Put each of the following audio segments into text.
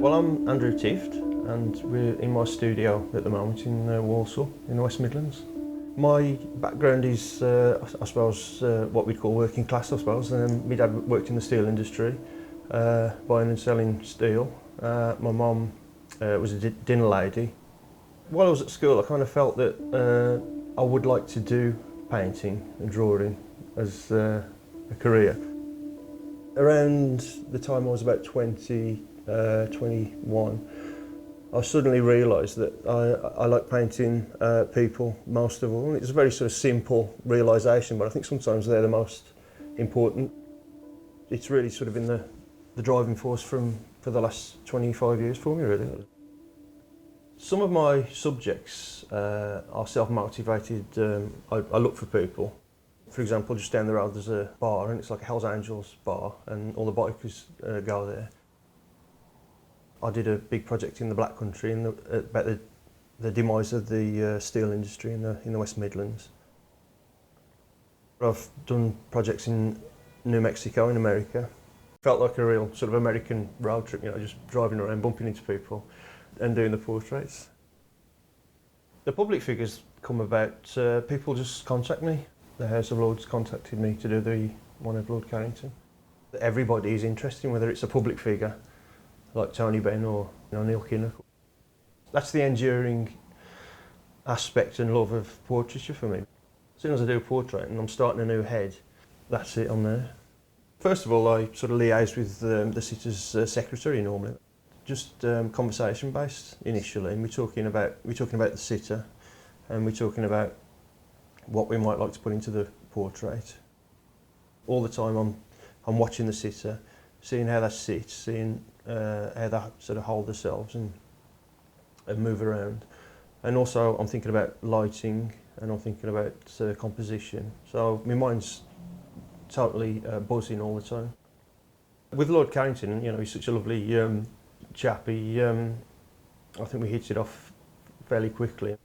Well, I'm Andrew Tift, and we're in my studio at the moment in Walsall, in the West Midlands. My background is, I suppose, what we'd call working class, I suppose. My dad worked in the steel industry, buying and selling steel. My mum was a dinner lady. While I was at school, I kind of felt that I would like to do painting and drawing as a career. Around the time I was about 20, 21, I suddenly realised that I like painting people most of all. It's a very sort of simple realisation, but I think sometimes they're the most important. It's really sort of been the driving force for the last 25 years for me, really. Some of my subjects are self-motivated. I look for people. For example, just down the road there's a bar, and it's like a Hells Angels bar, and all the bikers go there. I did a big project in the Black Country about the demise of the steel industry in the West Midlands. I've done projects in New Mexico in America. Felt like a real sort of American road trip, just driving around, bumping into people and doing the portraits. The public figures come about, people just contact me. The House of Lords contacted me to do the one of Lord Carrington. Everybody is interested, whether it's a public figure like Tony Benn or Neil Kinnock. That's the enduring aspect and love of portraiture for me. As soon as I do a portrait and I'm starting a new head, that's it, I'm there. First of all, I sort of liaise with the sitter's secretary normally. Just conversation based initially, and we're talking about the sitter, and we're talking about what we might like to put into the portrait. All the time I'm watching the sitter, seeing how they sit, seeing how they sort of hold themselves and move around. And also I'm thinking about lighting, and I'm thinking about composition. So my mind's totally buzzing all the time. With Lord Carrington, he's such a lovely chap. I think we hit it off fairly quickly.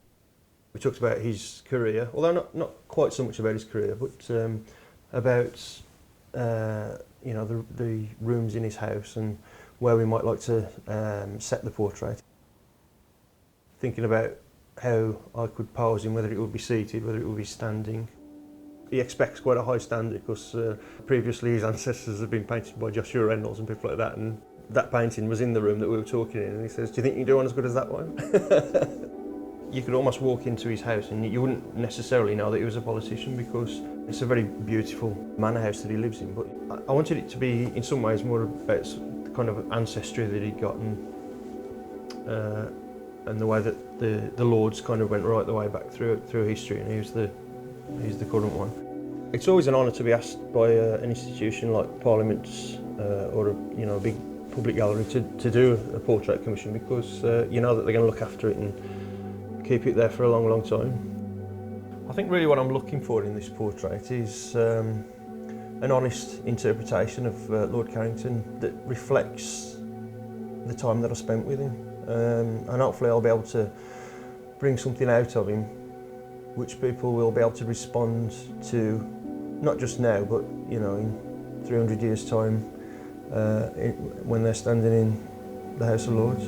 We talked about his career, although not quite so much about his career, but about the rooms in his house and where we might like to set the portrait. Thinking about how I could pose him, whether it would be seated, whether it would be standing. He expects quite a high standard because previously his ancestors have been painted by Joshua Reynolds and people like that, and that painting was in the room that we were talking in, and he says, "Do you think you can do one as good as that one?" You could almost walk into his house and you wouldn't necessarily know that he was a politician, because it's a very beautiful manor house that he lives in. But I wanted it to be in some ways more about the kind of ancestry that he'd got, and the way that the Lords kind of went right the way back through history, and he's the current one. It's always an honour to be asked by an institution like Parliament or a big public gallery to do a portrait commission, because you know that they're going to look after it and keep it there for a long, long time. I think really what I'm looking for in this portrait is an honest interpretation of Lord Carrington that reflects the time that I spent with him, and hopefully I'll be able to bring something out of him which people will be able to respond to, not just now, but in 300 years' time when they're standing in the House of Lords.